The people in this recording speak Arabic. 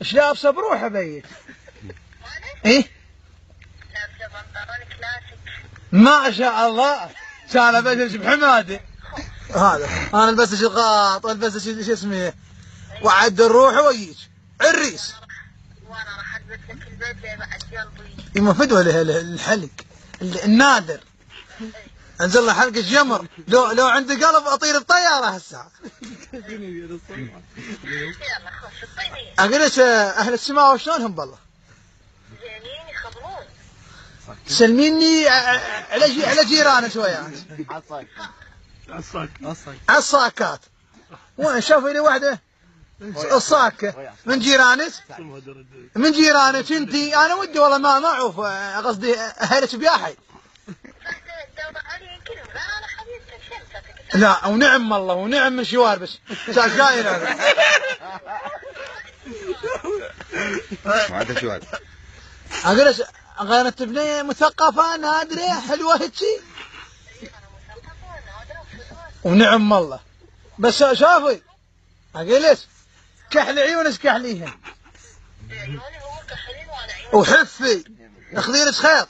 ايش لابسه بروحه بيت؟ ايه؟ لابسه بنطلون كلاسيك. ما شاء الله. كان البس بحماده. هذا انا البس غاط، البس شو اسمه، وعد الروح ويجي عريس. وانا راح البس لك البدله بعد قلبي. يما فدوه الحلق النادر. انزل له حلقة جمر، لو عندي قلب اطير بطيارة هالساعة. يلا خش الطينيه. اقول لك اهل السماء وشلونهم بالله؟ زينين يخبرون. سلميني على جيرانك شوية. عالصاكات. وين شافوا لي واحدة الصاكة من جيرانك؟ من جيرانك انتي؟ انا ودي والله ما اعوف، قصدي اهلك بياحي. لا ونعم الله ونعم من شوار بس شاير هذا. ما عاد شوار. اقول لك كانت بنيه مثقفه نادره حلوه هيجي. ونعم الله بس شافي اقول لك كحل عيونك كحليهن. عيوني هو كحلين وانا عيوني. وحفي اخذي لك خيط.